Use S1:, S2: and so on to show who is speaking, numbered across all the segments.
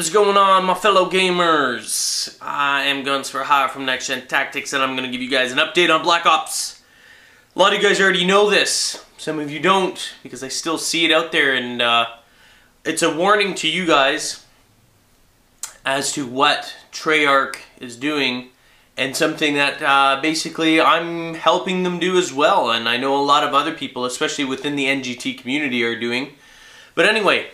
S1: What's going on, my fellow gamers? I am Guns for Hire from NextGenTactics, and I'm going to give you guys an update on Black Ops. A lot of you guys already know this. Some of you don't, because I still see it out there, and it's a warning to you guys as to what Treyarch is doing, and something that basically I'm helping them do as well, and I know a lot of other people, especially within the NGT community, are doing. But anyway,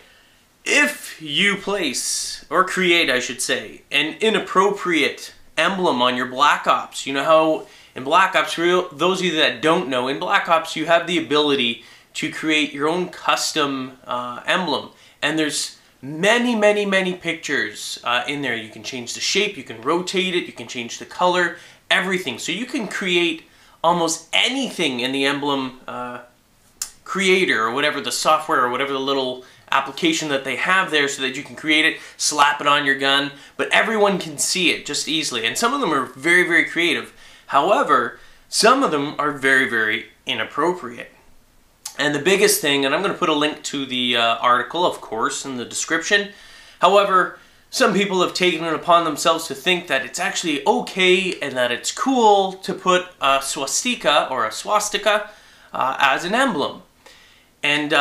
S1: if you place, or create I should say, an inappropriate emblem on your Black Ops, you know how in Black Ops, for those of you that don't know, in Black Ops you have the ability to create your own custom emblem, and there's many pictures in there. You can change the shape, you can rotate it, you can change the color, everything. So you can create almost anything in the emblem creator, or whatever the software, or whatever the little application that they have there, so that you can create it, slap it on your gun, but everyone can see it just easily. And some of them are very creative. However, some of them are very inappropriate. And the biggest thing, and I'm going to put a link to the article, of course, in the description. However, some people have taken it upon themselves to think that it's actually okay and that it's cool to put a swastika or a swastika as an emblem. And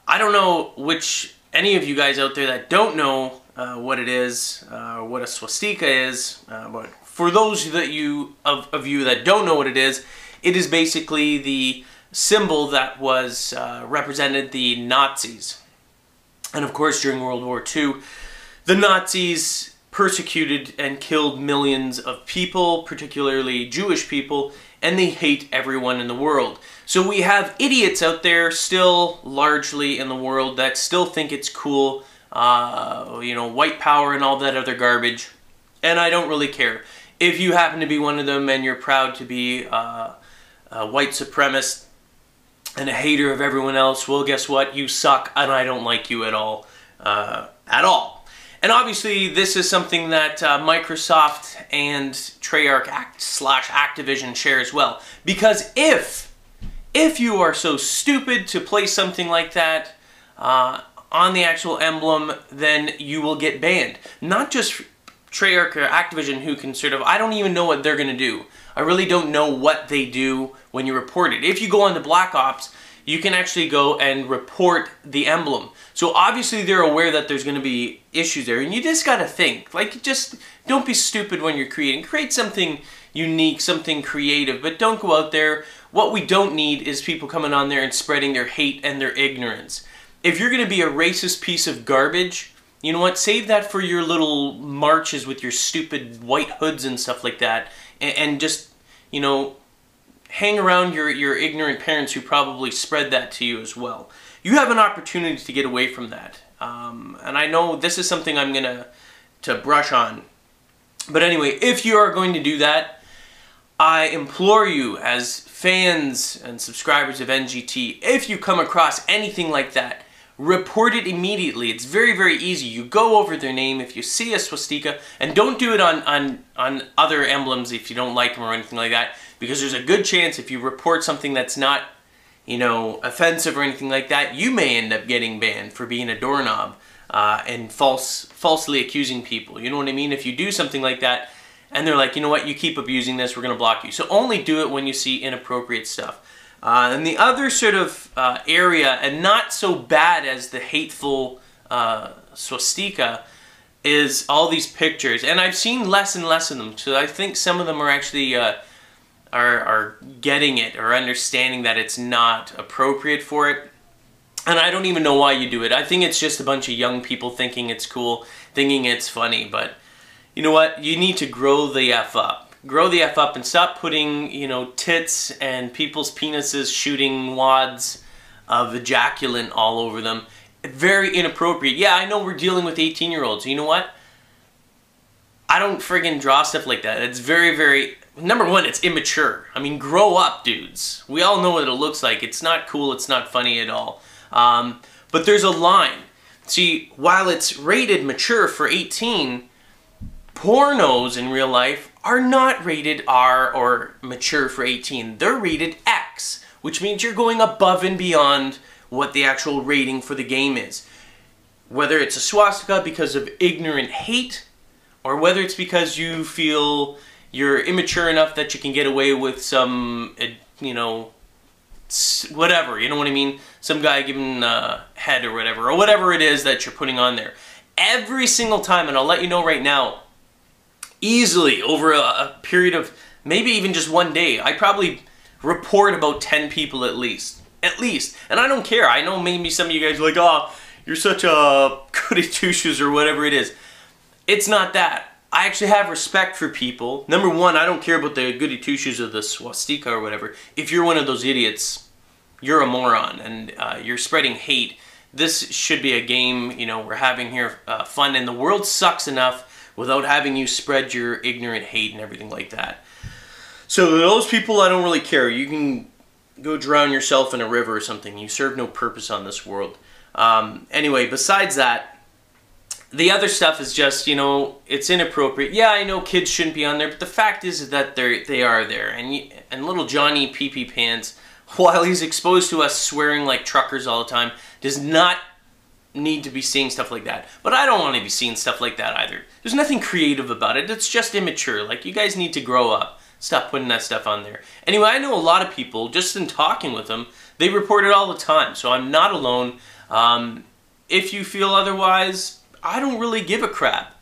S1: I don't know which, any of you guys out there that don't know what it is, what a swastika is, but for those of you that don't know what it is basically the symbol that was represented the Nazis. And of course, during World War II, the Nazis persecuted and killed millions of people, particularly Jewish people, and they hate everyone in the world. So we have idiots out there still largely in the world that still think it's cool, you know, white power and all that other garbage. And I don't really care. If you happen to be one of them and you're proud to be a white supremacist and a hater of everyone else, well, guess what? You suck, and I don't like you at all. And obviously, this is something that Microsoft and Treyarch Activision share as well. Because if you are so stupid to place something like that on the actual emblem, then you will get banned. Not just Treyarch or Activision, who can sort of, I don't even know what they're going to do. I really don't know what they do when you report it. If you go on to Black Ops, you can actually go and report the emblem. So obviously they're aware that there's going to be issues there, and you just got to think. Like, just don't be stupid when you're creating. Create something unique, something creative, but don't go out there. What we don't need is people coming on there and spreading their hate and their ignorance. If you're going to be a racist piece of garbage, you know what? Save that for your little marches with your stupid white hoods and stuff like that, and just, you know, hang around your ignorant parents who probably spread that to you as well. You have an opportunity to get away from that. And I know this is something I'm going to brush on. But anyway, if you are going to do that, I implore you as fans and subscribers of NGT, if you come across anything like that, report it immediately. It's very easy. You go over their name if you see a swastika, and don't do it on other emblems if you don't like them or anything like that, because there's a good chance if you report something that's not, you know, offensive or anything like that, you may end up getting banned for being a doorknob and falsely accusing people. You know what I mean? If you do something like that and they're like, you know what, you keep abusing this, we're going to block you. So only do it when you see inappropriate stuff. And the other sort of area, and not so bad as the hateful swastika, is all these pictures. And I've seen less and less of them, so I think some of them are actually are getting it or understanding that it's not appropriate for it. And I don't even know why you do it. I think it's just a bunch of young people thinking it's cool, thinking it's funny. But you know what? You need to grow the F up. Grow the F up and stop putting, you know, tits and people's penises shooting wads of ejaculant all over them. Very inappropriate. Yeah, I know we're dealing with 18-year-olds. You know what? I don't friggin' draw stuff like that. It's very... Number one, it's immature. I mean, grow up, dudes. We all know what it looks like. It's not cool. It's not funny at all. But there's a line. See, while it's rated mature for 18, pornos in real life are not rated R or mature for 18. They're rated X, which means you're going above and beyond what the actual rating for the game is. Whether it's a swastika because of ignorant hate, or whether it's because you feel you're immature enough that you can get away with some, you know, whatever, you know what I mean? Some guy giving head or whatever it is that you're putting on there. Every single time, and I'll let you know right now, easily over a period of maybe even just one day, I probably report about 10 people at least. At least. And I don't care. I know maybe some of you guys are like, oh, you're such a goody two-shoes or whatever it is. It's not that. I actually have respect for people. Number one, I don't care about the goody two-shoes or the swastika or whatever. If you're one of those idiots, you're a moron and you're spreading hate. This should be a game, you know, we're having here fun, and the world sucks enough without having you spread your ignorant hate and everything like that. So those people, I don't really care. You can go drown yourself in a river or something. You serve no purpose on this world. Anyway, besides that, the other stuff is just, you know, it's inappropriate. Yeah, I know kids shouldn't be on there, but the fact is that they are there. And little Johnny Pee-Pee Pants, while he's exposed to us swearing like truckers all the time, does not need to be seeing stuff like that. But I don't want to be seeing stuff like that either. There's nothing creative about it. It's just immature. Like, you guys need to grow up. Stop putting that stuff on there. Anyway, I know a lot of people, just in talking with them, they report it all the time. So I'm not alone. If you feel otherwise, I don't really give a crap.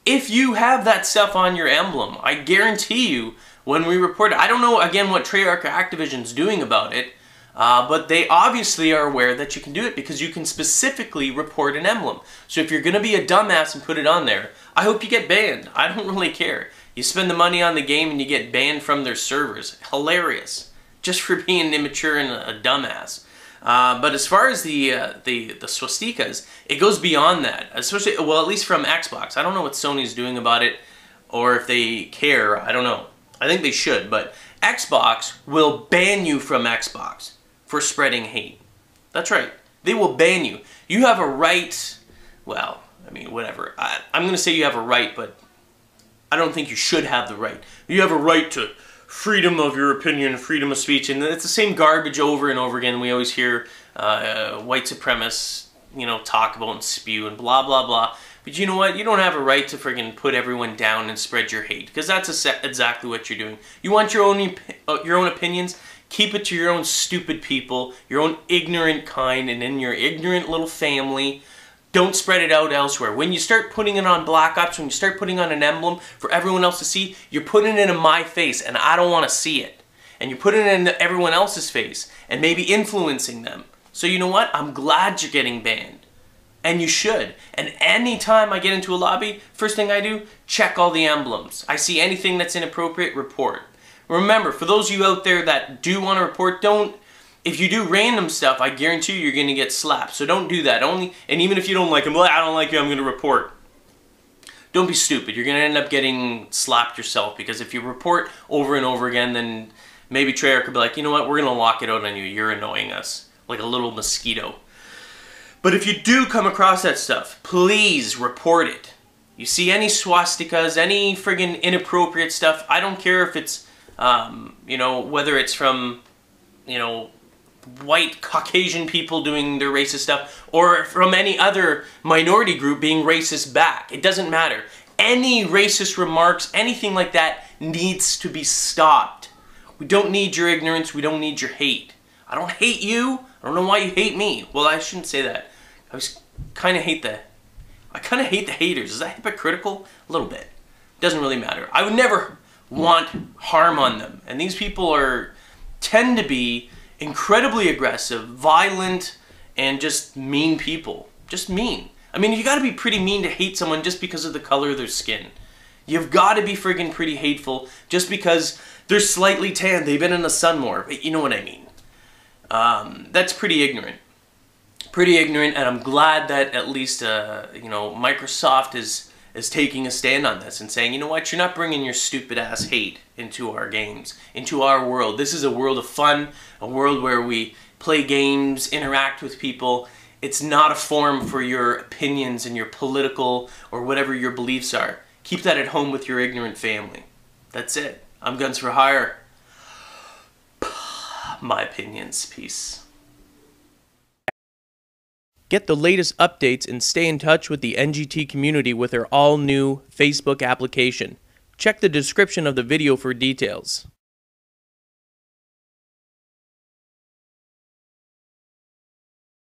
S1: If you have that stuff on your emblem, I guarantee you, when we report it, I don't know, again, what Treyarch or Activision's doing about it, but they obviously are aware that you can do it because you can specifically report an emblem. So if you're going to be a dumbass and put it on there, I hope you get banned. I don't really care. You spend the money on the game and you get banned from their servers. Hilarious. Just for being immature and a dumbass. But as far as the swastikas, it goes beyond that. Especially, well, at least from Xbox. I don't know what Sony's doing about it, or if they care. I don't know. I think they should, but Xbox will ban you from Xbox for spreading hate. That's right. They will ban you. You have a right, well, I mean, whatever. I'm going to say you have a right, but I don't think you should have the right. You have a right to freedom of your opinion, freedom of speech, and it's the same garbage over and over again. We always hear white supremacists, you know, talk about and spew and blah, blah, blah. But you know what? You don't have a right to friggin' put everyone down and spread your hate, because that's exactly what you're doing. You want your own opinions? Keep it to your own stupid people, your own ignorant kind, and in your ignorant little family. Don't spread it out elsewhere. When you start putting it on Black Ops, when you start putting on an emblem for everyone else to see, you're putting it in my face, and I don't want to see it. And you're putting it in everyone else's face, and maybe influencing them. So you know what? I'm glad you're getting banned. And you should. And anytime I get into a lobby, first thing I do, check all the emblems. I see anything that's inappropriate, report. Remember, for those of you out there that do want to report, don't. If you do random stuff, I guarantee you you're going to get slapped. So don't do that. And even if you don't like them, well, I don't like you, I'm going to report. Don't be stupid. You're going to end up getting slapped yourself, because if you report over and over again, then maybe Treyarch could be like, you know what, we're going to lock it out on you. You're annoying us. Like a little mosquito. But if you do come across that stuff, please report it. You see any swastikas, any friggin' inappropriate stuff, I don't care if it's, you know, whether it's from, you know, white Caucasian people doing their racist stuff, or from any other minority group being racist back. It doesn't matter. Any racist remarks, anything like that needs to be stopped. We don't need your ignorance. We don't need your hate. I don't hate you. I don't know why you hate me. Well, I shouldn't say that. I kind of hate the haters. Is that hypocritical? A little bit. Doesn't really matter. I would never want harm on them. And these people tend to be incredibly aggressive, violent, and just mean people. Just mean. I mean, you gotta be pretty mean to hate someone just because of the color of their skin. You've gotta be friggin' pretty hateful just because they're slightly tan, they've been in the sun more. You know what I mean. That's pretty ignorant. Pretty ignorant, and I'm glad that at least, you know, Microsoft is taking a stand on this and saying, you know what, you're not bringing your stupid ass hate into our games, into our world. This is a world of fun, a world where we play games, interact with people. It's not a forum for your opinions and your political or whatever your beliefs are. Keep that at home with your ignorant family. That's it. I'm Guns for Hire. My opinions. Peace. Get the latest updates and stay in touch with the NGT community with their all-new Facebook application. Check the description of the video for details.